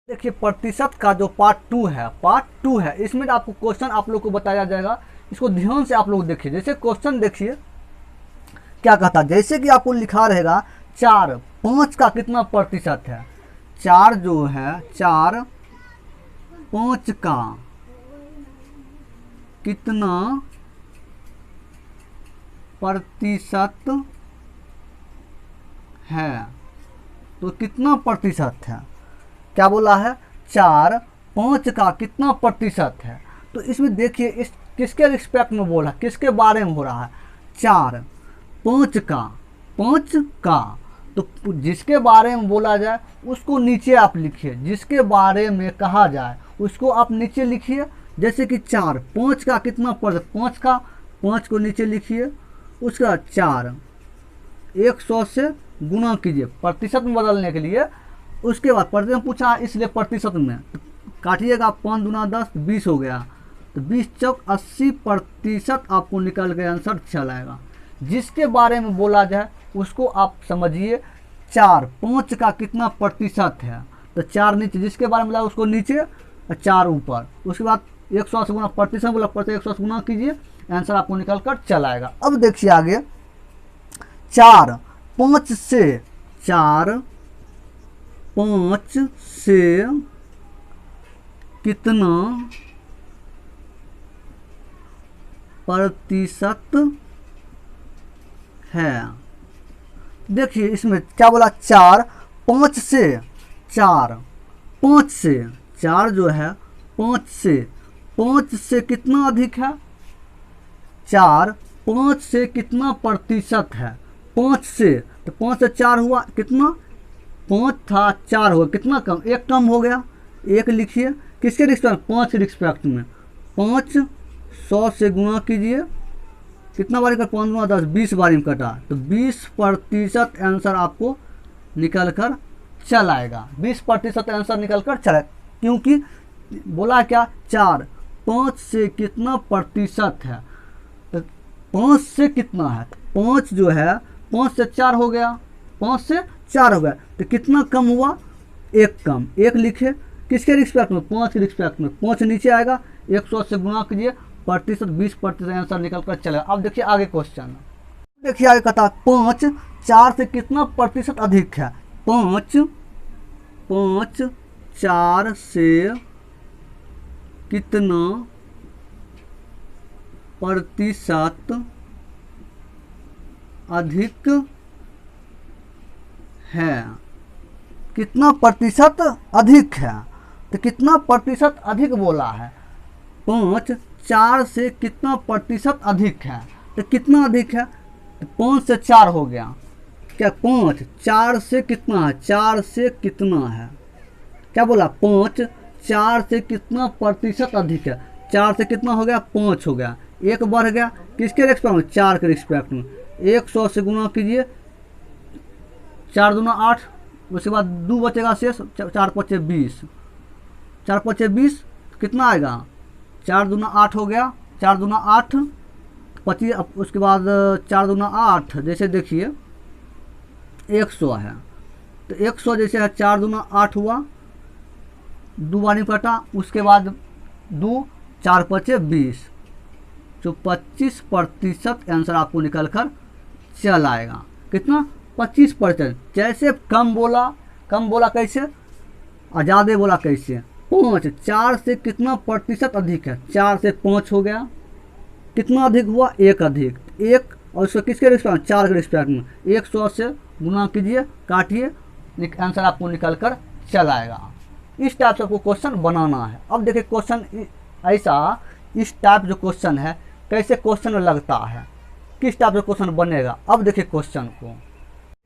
देखिए प्रतिशत का जो पार्ट 2 है इसमें आपको क्वेश्चन आप लोग को बताया जाएगा। इसको ध्यान से आप लोग देखिए। जैसे क्वेश्चन देखिए क्या कहता है, जैसे कि आपको लिखा रहेगा 4 5 का कितना प्रतिशत है। 4 जो है 4 5 का कितना प्रतिशत है, तो कितना प्रतिशत है, क्या बोला है 4 5 का कितना प्रतिशत है। तो इसमें देखिए इस किसके रिस्पेक्ट में बोला, किसके बारे में हो रहा है, 4 5 का। तो जिसके बारे में बोला जाए उसको नीचे आप लिखिए, जिसके बारे में कहा जाए उसको आप नीचे लिखिए। जैसे कि 4 5 का कितना प्रतिशत, 5 का 5 को नीचे लिखिए, उसका 4 100 से गुना कीजिए प्रतिशत में बदलने के लिए। उसके बाद प्रतिशत पूछा इसलिए प्रतिशत में तो काटिएगा, 5 दूना 10 20 हो गया, तो 20 चौक 80% आपको निकल के आंसर चलाएगा। जिसके बारे में बोला जाए उसको आप समझिए 4 5 का कितना प्रतिशत है, तो 4 नीचे, जिसके बारे में बोला उसको नीचे और 4 ऊपर। उसके बाद 100 से गुना प्रतिशत बोला, प्रतिशत 100 से गुना कीजिए, आंसर आपको निकल कर चलाएगा। अब देखिए आगे 4 5 से कितना प्रतिशत है। देखिए इसमें क्या बोला 4 5 से 4 जो है 5 से कितना अधिक है, 4 5 से कितना प्रतिशत है, 5 से, तो 5 से 4 हुआ कितना, 5 था 4 हुआ कितना कम, 1 कम हो गया, 1 लिखिए किसके रिस्पेक्ट, 5 के रिस्पेक्ट में। 5 100 से गुना कीजिए, कितना बारी का, 5 गुना 10 20 बारी में कटा, तो 20% आंसर आपको निकल कर चल आएगा। 20% आंसर निकल कर चला, क्योंकि बोला क्या 4 5 से कितना प्रतिशत है, तो 5 से कितना है, 5 जो है 5 से 4 हो गया, 5 से 4 हो गया, तो कितना कम हुआ, 1 कम, 1 लिखे किसके रिस्पेक्ट में, 5 के रिस्पेक्ट में। 5 नीचे आएगा, 100 से गुना कीजिए, प्रतिशत 20% आंसर निकल कर चलेगा। अब देखिए आगे क्वेश्चन, देखिए आगे कहता 5 4 से कितना प्रतिशत अधिक है। 5 4 से कितना प्रतिशत अधिक है, कितना प्रतिशत अधिक है, तो कितना प्रतिशत अधिक बोला है। 5 4 से कितना प्रतिशत अधिक है, तो कितना अधिक है, तो 5 से 4 हो गया, क्या 5 4 से कितना है, 4 से कितना है, क्या बोला 5 4 से कितना प्रतिशत अधिक है, 4 से कितना हो गया, 5 हो गया, 1 बढ़ गया किसके रिस्पेक्ट में, 4 के रिस्पेक्ट में। 100 से गुना कीजिए, 4 दूना 8, उसके बाद 2 बचेगा शेष, 4 5 20, 4 5 20 कितना आएगा, 4 दूना 8 हो गया, 4 दूना 8 25, उसके बाद 4 दूना 8, जैसे देखिए 100 है, तो 100 जैसे है 4 दूना 8 हुआ, 2 बारी कटा, उसके बाद 2 4 5 20, तो 25% आंसर आपको निकल कर चल आएगा। कितना, 25%। जैसे कम बोला कैसे और ज़्यादा बोला कैसे। 5 4 से कितना प्रतिशत अधिक है, 4 से 5 हो गया, कितना अधिक हुआ, 1 अधिक, 1 और उसको किसके रिस्पेक्ट में, 4 के रिस्पेक्ट में। 100 से गुना कीजिए, काटिए, आंसर आपको निकल कर चल आएगा। इस टाइप से आपको क्वेश्चन बनाना है। अब देखिए क्वेश्चन ऐसा, इस टाइप जो क्वेश्चन है कैसे क्वेश्चन लगता है, किस टाइप से क्वेश्चन बनेगा। अब देखिए क्वेश्चन को,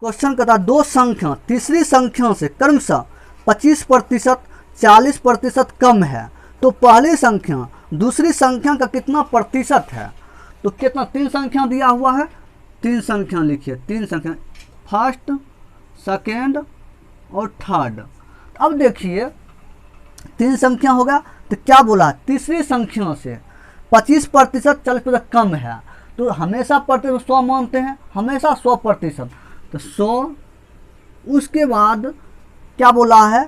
क्वेश्चन कहता है 2 संख्या तीसरी संख्या से क्रमशः 25% 40% कम है, तो पहली संख्या दूसरी संख्या का कितना प्रतिशत है। तो कितना, 3 संख्या दिया हुआ है, 3 संख्या लिखिए, 3 संख्या, फर्स्ट सेकेंड और थर्ड। अब देखिए 3 संख्या होगा, तो क्या बोला, तीसरी संख्या से 25% 40% कम है, तो हमेशा प्रतिशत 100 मानते हैं, हमेशा 100%, तो 100, उसके बाद क्या बोला है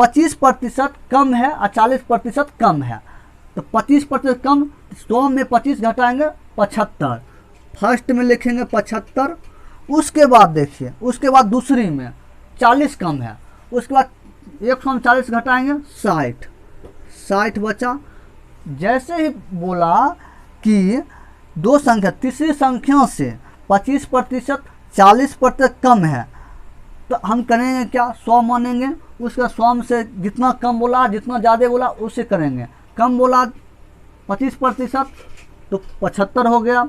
25% कम है और 40% कम है। तो 25% कम, 100 में 25 घटाएंगे 75, फर्स्ट में लिखेंगे 75। उसके बाद देखिए, उसके बाद दूसरी में 40 कम है, उसके बाद 100 में 40 घटाएंगे 60, 60 बचा। जैसे ही बोला कि दो संख्या तीसरी संख्या से 25% 40% कम है, तो हम करेंगे क्या, 100 मानेंगे। उसका 100 से जितना कम बोला, जितना ज़्यादा बोला उससे करेंगे। कम बोला 25% तो 75 हो गया,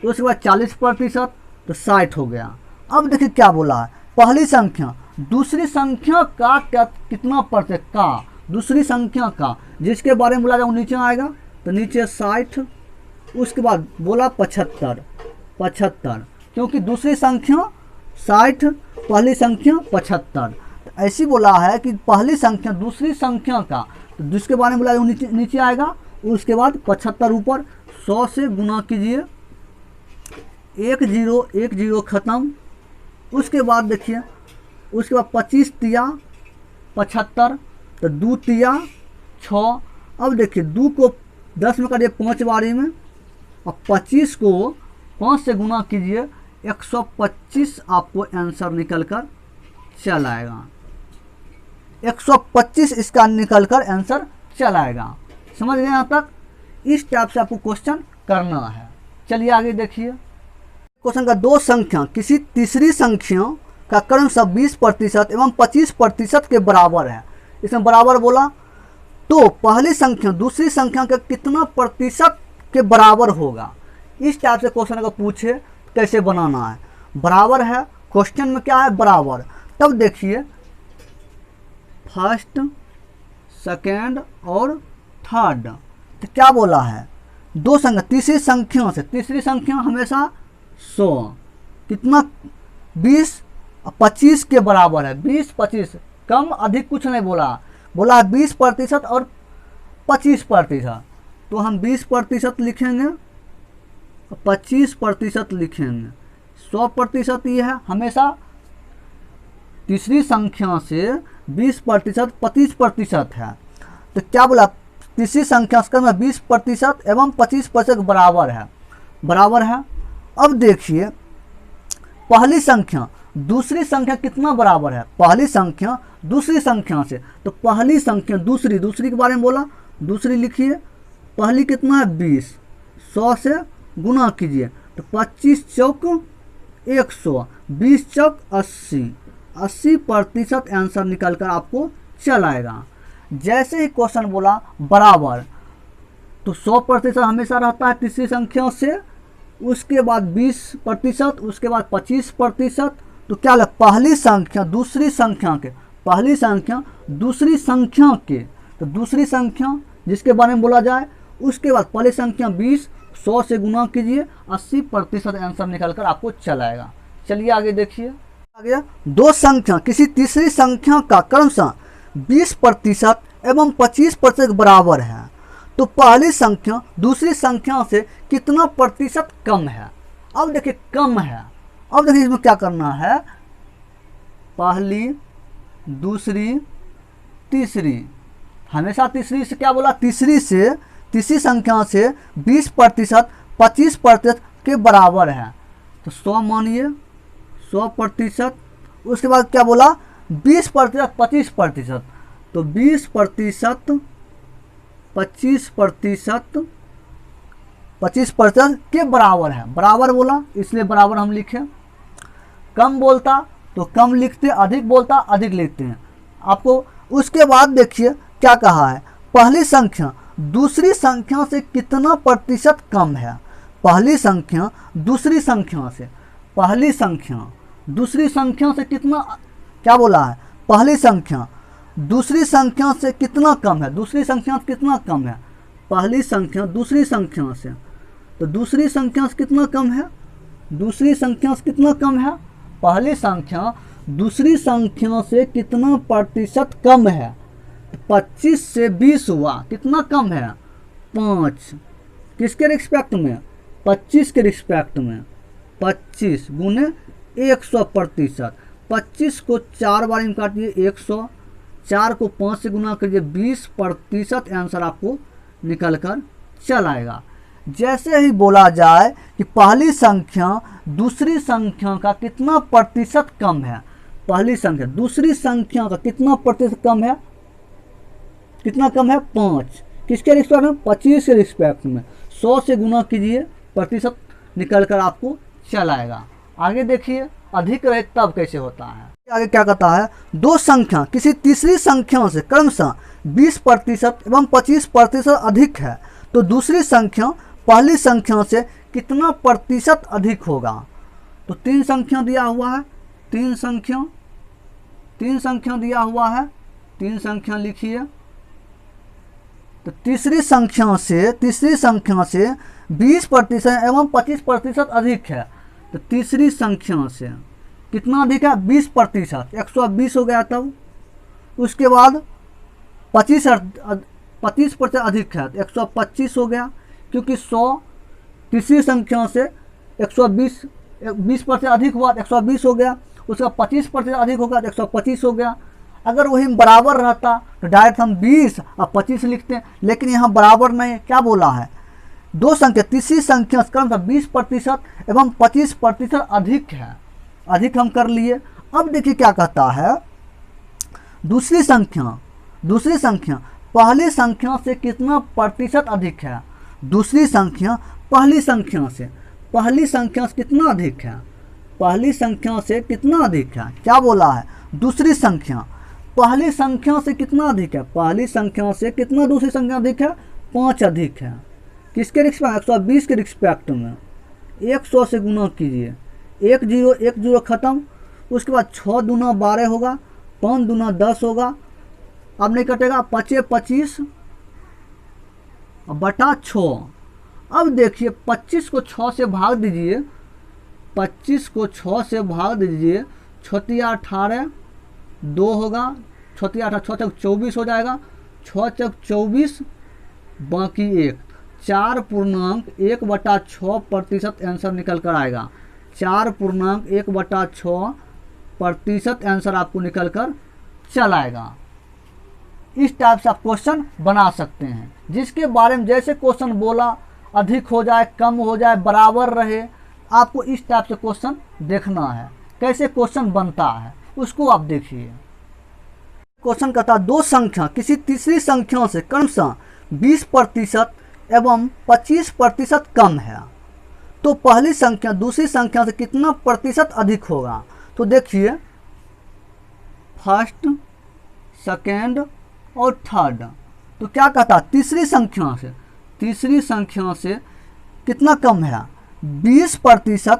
उसके बाद 40% तो 60 हो गया। अब देखिए क्या बोला है, पहली संख्या दूसरी संख्या का क्या कितना प्रतिशत का, दूसरी संख्या का जिसके बारे में बोला जाए वो नीचे आएगा, तो नीचे 60, उसके बाद बोला 75, क्योंकि दूसरी संख्या 60, पहली संख्या 75। तो ऐसी बोला है कि पहली संख्या दूसरी संख्या का, तो जिसके बारे में बोला जाए वो नीचे आएगा, उसके बाद 75 ऊपर, 100 से गुना कीजिए, 1 0 खत्म। उसके बाद देखिए, उसके बाद 25 तिया 75, तो 2 तिया 6। अब देखिए 2 को 10 में काटिए 5 बारी में, और 25 को 5 से गुना कीजिए, 125 आपको आंसर निकल कर चल आएगा। 125 इसका निकल कर आंसर चल आएगा। समझ गए यहाँ तक? इस टाइप से आपको क्वेश्चन करना है। चलिए आगे देखिए क्वेश्चन का, दो संख्या किसी तीसरी संख्या का क्रमशः 20% एवं 25% के बराबर है। इसमें बराबर बोला तो पहली संख्या दूसरी संख्या का कितना प्रतिशत के बराबर होगा। इस टाइप से क्वेश्चन अगर पूछे कैसे बनाना है। बराबर है, क्वेश्चन में क्या है बराबर। तब देखिए फर्स्ट, सेकेंड और थर्ड, तो क्या बोला है, दो संख्या तीसरी संख्या से, तीसरी संख्या हमेशा 100 कितना 20 25 के बराबर है। 20 25 कम अधिक कुछ नहीं बोला, बोला है 20% और 25%। तो हम 20% लिखेंगे, 25% लिखेंगे। 100% ये है, हमेशा तीसरी संख्या से 20% 25% है। तो क्या बोला, तीसरी संख्या में 20% एवं 25% बराबर है, बराबर है। अब देखिए पहली संख्या दूसरी संख्या कितना बराबर है, पहली संख्या दूसरी संख्या से, तो पहली संख्या दूसरी, दूसरी के बारे में बोला, दूसरी लिखिए, पहली कितना है 20, 100 से गुना कीजिए, तो 25 चौक 100, 20 चौक 80, 80% आंसर निकल कर आपको चल आएगा। जैसे ही क्वेश्चन बोला बराबर, तो 100% हमेशा रहता है तीसरी संख्या से, उसके बाद 20%, उसके बाद 25%। तो क्या लगा, पहली संख्या दूसरी संख्या के, पहली संख्या दूसरी संख्या के, तो दूसरी संख्या जिसके बारे में बोला जाए, उसके बाद पहली संख्या 20, 100 से गुना कीजिए, 80% आंसर निकल कर आपको चल आएगा। चलिए आगे देखिए, आगे दो संख्या किसी तीसरी संख्या का क्रमशः 20% एवं 25% बराबर है, तो पहली संख्या दूसरी संख्या से कितना प्रतिशत कम है। अब देखिए कम है, अब देखिए इसमें क्या करना है, पहली दूसरी तीसरी, हमेशा तीसरी से क्या बोला, तीसरी से तीसरी संख्या से 20% 25% के बराबर है, तो 100 मानिए 100%। उसके बाद क्या बोला 20% 25%, तो 20% 25% के बराबर है, बराबर बोला इसलिए बराबर हम लिखे। कम बोलता तो कम लिखते, अधिक बोलता अधिक लिखते हैं आपको। उसके बाद देखिए क्या कहा है, पहली संख्या दूसरी संख्या से कितना प्रतिशत कम है। पहली संख्या दूसरी संख्या से, पहली संख्या दूसरी संख्या से कितना, क्या बोला है, पहली संख्या दूसरी संख्या से कितना कम है, दूसरी संख्या से कितना कम है, पहली संख्या दूसरी संख्या से, तो दूसरी संख्या से कितना कम है, दूसरी संख्या से कितना कम है, पहली संख्या दूसरी संख्या से कितना प्रतिशत कम है, 25 से 20 हुआ, कितना कम है 5, किसके रिस्पेक्ट में, 25 के रिस्पेक्ट में, 25 गुने 100%। 25 को 4 बार में काटिए 100, 4 को 5 से गुना कीजिए, 20% आंसर आपको निकल कर चल आएगा। जैसे ही बोला जाए कि पहली संख्या दूसरी संख्या का कितना प्रतिशत कम है, पहली संख्या दूसरी संख्या का कितना प्रतिशत कम है, कितना कम है, 5। किसके रिस्पेक्ट में, 25 के रिस्पेक्ट में। 100 से गुना कीजिए, प्रतिशत निकल कर आपको चल आएगा। आगे देखिए अधिक रहे तब कैसे होता है। आगे क्या कहता है, दो संख्या किसी तीसरी संख्या से क्रमशः 20% एवं 25% अधिक है तो दूसरी संख्या पहली संख्या से कितना प्रतिशत अधिक होगा। तो 3 संख्या दिया हुआ है, 3 संख्या दिया हुआ है, 3 संख्या लिखिए। तो तीसरी संख्या से 20% एवं 25% अधिक है तो तीसरी संख्या से कितना अधिक है, 20%, 120 हो गया। तब उसके बाद 25% अधिक है तो 125 हो गया, क्योंकि 100 तीसरी संख्या से 20% अधिक हुआ तो 120 हो गया, उसका 25% अधिक होगा तो 125 हो गया। अगर वही बराबर रहता तो डायरेक्ट हम 20 और 25 लिखते हैं, लेकिन यहाँ बराबर नहीं, क्या बोला है, दो संख्या तीसरी संख्या क्रमशः 20% एवं 25% अधिक है, अधिक हम कर लिए। अब देखिए क्या कहता है, दूसरी संख्या पहली संख्या से कितना प्रतिशत अधिक है, दूसरी संख्या पहली संख्या से कितना अधिक है, पहली संख्या से कितना अधिक है, क्या बोला है, दूसरी संख्या पहली संख्या से कितना अधिक है, पहली संख्या से कितना दूसरी संख्या अधिक है, 5 अधिक है। किसके रिस्पेक्ट, 120 के रिस्पेक्ट में। 100 से गुना कीजिए, 1 0 खत्म, उसके बाद 6 दूना 12 होगा, 5 दूना 10 होगा, अब नहीं कटेगा, 5 25 बटा 6। अब देखिए 25 को 6 से भाग दीजिए, 25 को 6 से भाग दीजिए, 6 18 2 होगा, 6 18 6 तक 24 हो जाएगा, 6 तक 24 बाकी 1, 4.1/6% आंसर निकल कर आएगा। 4.1/6% आंसर आपको निकल कर चल आएगा। इस टाइप से आप क्वेश्चन बना सकते हैं, जिसके बारे में जैसे क्वेश्चन बोला अधिक हो जाए, कम हो जाए, बराबर रहे, आपको इस टाइप से क्वेश्चन देखना है। कैसे क्वेश्चन बनता है उसको आप देखिए। क्वेश्चन कहता है दो संख्या किसी तीसरी संख्या से क्रमशः 20% एवं 25% कम है तो पहली संख्या दूसरी संख्या से कितना प्रतिशत अधिक होगा। तो देखिए फर्स्ट, सेकेंड और थर्ड। तो क्या कहता है, तीसरी संख्या से कितना कम है, 20%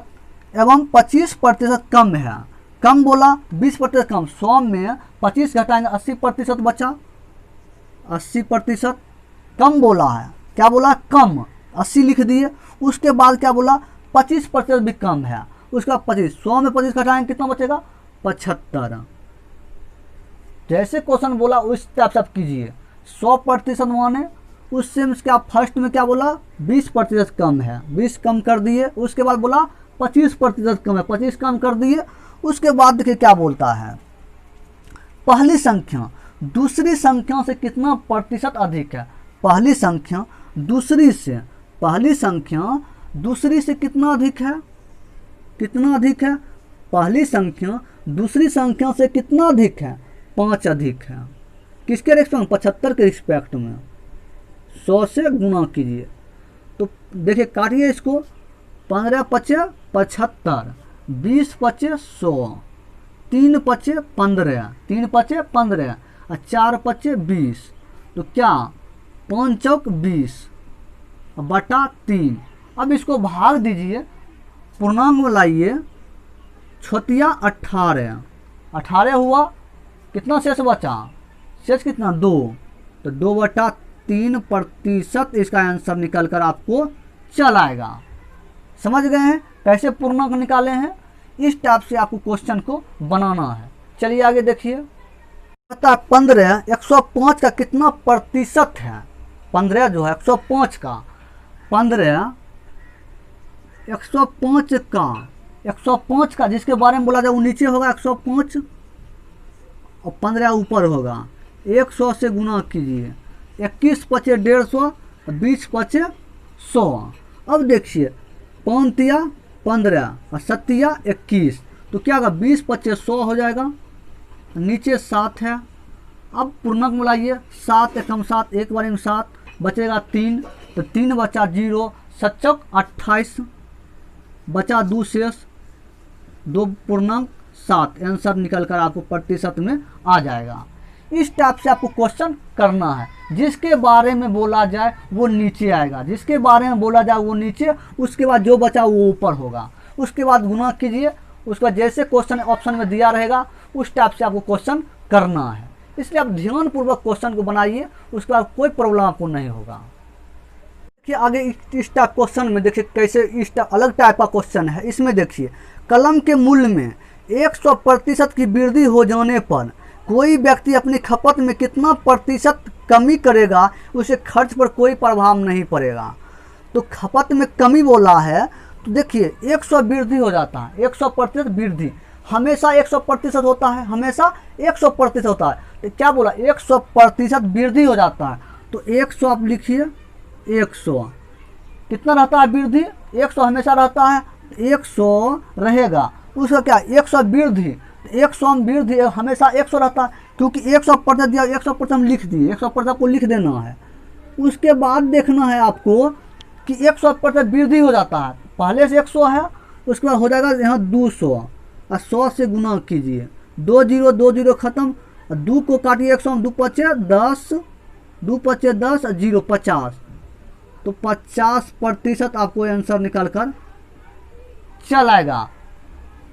एवं 25% कम है। कम बोला 20% कम, 100 में 25 घटाएंगे 80% बचा, 80% कम बोला है, क्या बोला, कम, 80 लिख दिए। उसके बाद क्या बोला, 25% भी कम है, उसका 25, 100 में 25 घटाएंगे कितना बचेगा, 75। जैसे क्वेश्चन बोला उस टाइप से आप कीजिए। 100% माने उससे क्या, फर्स्ट में क्या बोला, 20% कम है, 20 कम कर दिए। उसके बाद बोला 25% कम है, 25 कम कर दिए। उसके बाद देखिए क्या बोलता है, पहली संख्या दूसरी संख्या से कितना प्रतिशत अधिक है। पहली संख्या दूसरी से कितना अधिक है, कितना अधिक है, पहली संख्या दूसरी संख्या से कितना अधिक है, 5 अधिक है। किसके रिस्पेक्ट में, 75 के रिस्पेक्ट में। 100 से गुना कीजिए, तो देखिए काटिए इसको, 15 5 75, 20 5 100, 3 5 15, 3 5 15 और 4 5 20। तो क्या, 5 चौक 20 बटा 3। अब इसको भाग दीजिए, पूर्णांक में लाइए, 6 18 हुआ, कितना शेष बचा, शेष कितना, 2। तो 2/3% इसका आंसर निकल कर आपको चल आएगा। समझ गए हैं कैसे पूर्णांक निकाले हैं। इस टाइप से आपको क्वेश्चन को बनाना है। चलिए आगे देखिए, पता 15 105 का कितना प्रतिशत है। 15 जो है 105 का, 15 105 का जिसके बारे में बोला जाए वो नीचे होगा 105 और 15 ऊपर होगा। 100 से गुना कीजिए, 21 पचे 150, 20 पचे 100। अब देखिए 5 तिया 15 और 7 तिया 21, तो क्या होगा 20 पचे 100 हो जाएगा, नीचे 7 है। अब पूर्णांक मिलाइए, 7 एकम 7, एक बार में 7, बचेगा 3, तो 3 बचा 0, 7 चौक 28, बचा 2 शेष, 2 पूर्णांक 7, आंसर निकल कर आपको प्रतिशत में आ जाएगा। इस टाइप से आपको क्वेश्चन करना है, जिसके बारे में बोला जाए वो नीचे आएगा, जिसके बारे में बोला जाए वो नीचे, उसके बाद जो बचा वो ऊपर होगा, उसके बाद गुना कीजिए, उसके बाद जैसे क्वेश्चन ऑप्शन में दिया रहेगा उस टाइप से आपको क्वेश्चन करना है। इसलिए आप ध्यानपूर्वक क्वेश्चन को बनाइए, उसके बाद कोई प्रॉब्लम आपको नहीं होगा। देखिए आगे इस टाइप क्वेश्चन में देखिए कैसे इस अलग टाइप का क्वेश्चन है। इसमें देखिए कलम के मूल्य में 100% की वृद्धि हो जाने पर कोई व्यक्ति अपनी खपत में कितना प्रतिशत कमी करेगा, उसे खर्च पर कोई प्रभाव नहीं पड़ेगा। तो खपत में कमी बोला है, तो देखिए 100 वृद्धि हो जाता है, 100% वृद्धि हमेशा 100% होता है, हमेशा 100% होता है। तो क्या बोला 100% वृद्धि हो जाता है, तो 100 आप लिखिए, 100 कितना रहता है वृद्धि, 100 हमेशा रहता है, 100 रहेगा, उसका क्या 100 वृद्धि, 100 वृद्धि हमेशा 100 रहता है, क्योंकि 100% दिया, 100% हम लिख दिए, 100% आपको लिख देना है। उसके बाद देखना है आपको कि 100% वृद्धि हो जाता है, पहले से 100 है, उसके बाद हो जाएगा यहाँ 200 और 100 से गुना कीजिए, 2 0 खत्म, 2 को काटिए 100, 2 पचे 10, 2 पचे 10 और 0 50, तो 50% आपको आंसर निकल कर चल आएगा,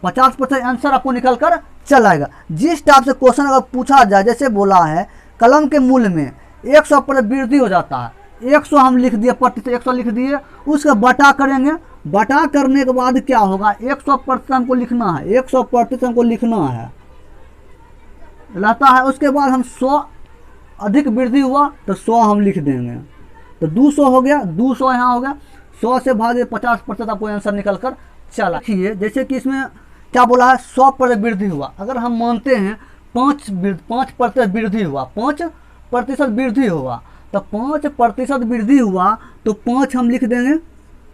50% आंसर आपको निकल कर चल आएगा। जिस टाइप से क्वेश्चन अगर पूछा जाए, जैसे बोला है कलम के मूल्य में 100% वृद्धि हो जाता है, 100 हम लिख दिए, प्रतिशत 100 लिख दिए, उसका बटा करेंगे, बटा करने के बाद क्या होगा 100% हमको लिखना है, 100% हमको लिखना है रहता है। उसके बाद हम 100 अधिक वृद्धि हुआ तो 100 हम लिख देंगे, तो 200 हो गया, 200 यहाँ हो गया, 100 से भागे 50% आपको आंसर निकल कर चला। देखिए जैसे कि इसमें क्या बोला है 100% वृद्धि हुआ, अगर हम मानते हैं 5% वृद्धि हुआ, 5% वृद्धि हुआ, तो 5% वृद्धि हुआ तो 5 हम लिख देंगे,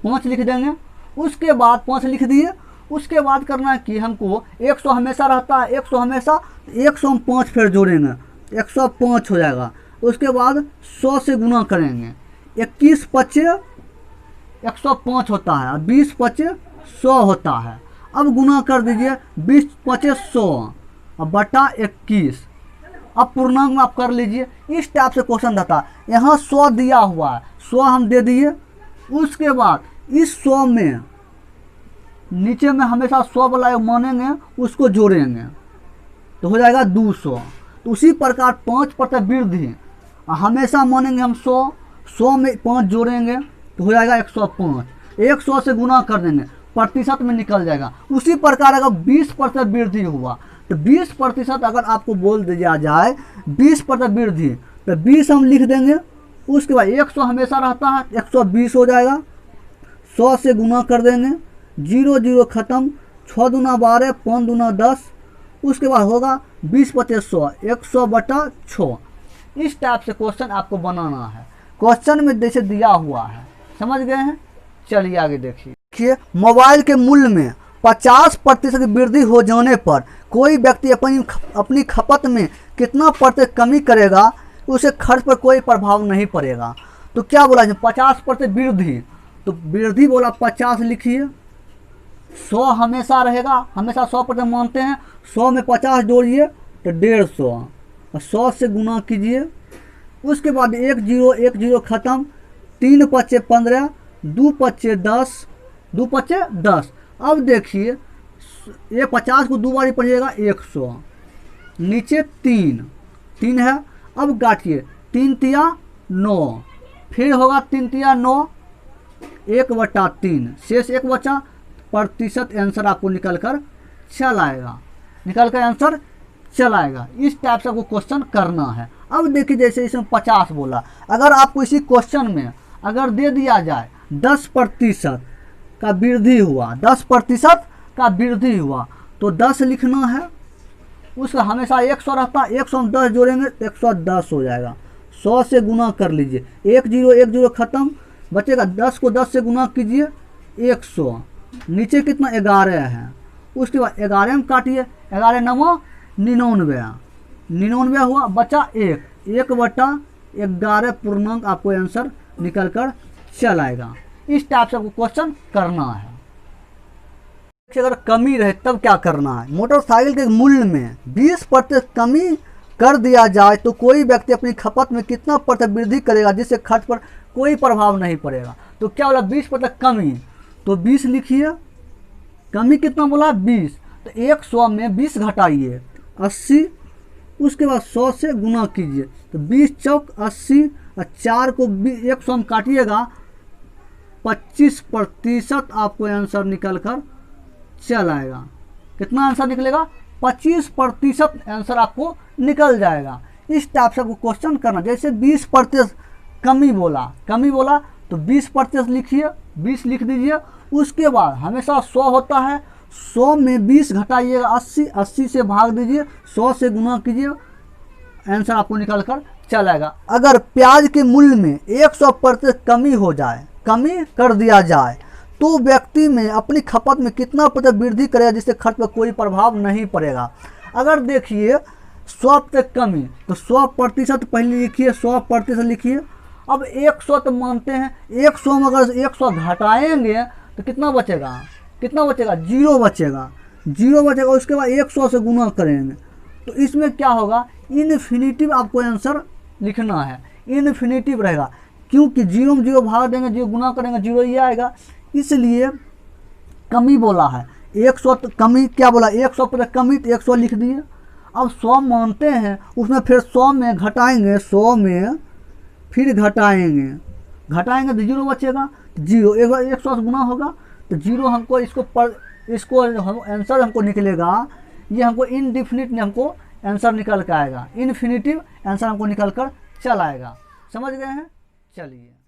5 लिख देंगे, उसके बाद 5 लिख दिए, उसके बाद करना है कि हमको 100 हमेशा रहता है, 100 हमेशा, 100 हम 5 फिर जोड़ेंगे, 105 हो जाएगा, उसके बाद 100 से गुना करेंगे, 21 पचे 105 होता है, 20 पचे 100 होता है। अब गुना कर दीजिए, 20 पचे 100 और बटा 21, अब पूर्णांक में आप कर लीजिए। इस टाइप से क्वेश्चन रहता है, यहाँ 100 दिया हुआ है, 100 हम दे दिए, उसके बाद इस 100 में नीचे में हमेशा 100 वाला मानेंगे, उसको जोड़ेंगे तो हो जाएगा 200। तो उसी प्रकार 5% वृद्धि हमेशा मानेंगे हम 100 में 5 जोड़ेंगे तो हो जाएगा 105, 100 से गुना कर देंगे, प्रतिशत में निकल जाएगा। उसी प्रकार अगर 20% वृद्धि हुआ तो 20% अगर आपको बोल दिया जाए 20% वृद्धि, तो 20 हम लिख देंगे, उसके बाद 100 हमेशा रहता है, 120 हो जाएगा, 100 से गुना कर देंगे, 0 खत्म, 6 दूना 12, 5 दूना 10, उसके बाद होगा 20 पचे 100, 100 बटा 6। इस टाइप से क्वेश्चन आपको बनाना है, क्वेश्चन में जैसे दिया हुआ है, समझ गए हैं। चलिए आगे देखिए, मोबाइल के मूल्य में 50% वृद्धि हो जाने पर कोई व्यक्ति अपनी खपत में कितना प्रतिशत कमी करेगा, उसे खर्च पर कोई प्रभाव नहीं पड़ेगा। तो क्या बोला 50% वृद्धि, तो वृद्धि बोला 50 लिखिए, 100 हमेशा रहेगा, हमेशा 100% मानते हैं, 100 में 50 जोड़िए तो 150 और 100 से गुना कीजिए, उसके बाद 1 0 खत्म, 3 पचे 15, 2 पचे 10, 2 पचे 10। अब देखिए ये 50 को 2 बारी पढ़िएगा 100, नीचे 3 है, अब गाठिए 3 तिया 9, फिर होगा 3 तिया 9, 1/3 शेष 1 बचा, प्रतिशत आंसर आपको निकल कर चल आएगा, निकल कर आंसर चल आएगा। इस टाइप से आपको क्वेश्चन करना है। अब देखिए जैसे इसमें 50 बोला, अगर आपको इसी क्वेश्चन में अगर दे दिया जाए 10% का वृद्धि हुआ, 10% का वृद्धि हुआ, तो 10 लिखना है, उसका हमेशा 100 रहता है, 100 में 10 जोड़ेंगे तो 110 हो जाएगा। 100 से गुना कर लीजिए, 1 0 ख़त्म, बचेगा 10 को 10 से गुना कीजिए 100, नीचे कितना 11 है। उसके बाद 11 में काटिए, 11 9 99, 99 हुआ, बचा 1/11 पूर्णांक आपको आंसर निकल कर चल आएगा। इस टाइप से आपको क्वेश्चन करना है। अगर कमी रहे तब क्या करना है, मोटरसाइकिल के मूल्य में 20% कमी कर दिया जाए तो कोई व्यक्ति अपनी खपत में कितना % वृद्धि करेगा जिससे खर्च पर कोई प्रभाव नहीं पड़ेगा। तो क्या बोला 20% कमी, तो 20 लिखिए, कमी कितना बोला 20, तो 100 में 20 घटाइए 80, उसके बाद 100 से गुना कीजिए तो 20 चौक 80 और 4 को 100 में काटिएगा 25% आपको आंसर निकल कर चल आएगा। कितना आंसर निकलेगा 25% आंसर आपको निकल जाएगा। इस टाइप से आपको क्वेश्चन करना, जैसे 20% कमी बोला तो 20% लिखिए, 20 लिख दीजिए। उसके बाद हमेशा 100 होता है, 100 में 20 घटाइएगा 80, 80 से भाग दीजिए, 100 से गुना कीजिए, आंसर आपको निकल कर चल आएगा। अगर प्याज के मूल्य में 100% कमी हो जाए, कमी कर दिया जाए तो व्यक्ति में अपनी खपत में कितना % वृद्धि करेगा जिससे खर्च पर कोई प्रभाव नहीं पड़ेगा। अगर देखिए 100% कमी तो 100% पहले लिखिए, 100% लिखिए। अब 100 तो मानते हैं, 100 में अगर 100 घटाएंगे तो कितना बचेगा, जीरो बचेगा। उसके बाद 100 से गुना करेंगे तो इसमें क्या होगा, इन्फिनिटिव आपको आंसर लिखना है, इन्फिनिटिव रहेगा, क्योंकि 0 में 0 भाग देंगे, 0 गुना करेंगे 0 ही आएगा। इसलिए कमी बोला है 100, तो कमी क्या बोला 100% कमी, तो 100 लिख दिए। अब 100 मानते हैं, उसमें फिर 100 में घटाएंगे, 100 में फिर घटाएंगे तो 0 बचेगा, 0 एक बार 100 से गुना होगा तो 0 हमको इसको हम आंसर हमको निकलेगा, ये हमको इनडिफिनिट हमको आंसर निकल कर आएगा, इन्फिनिटिव आंसर हमको निकल कर चल आएगा। समझ गए हैं, चलिए।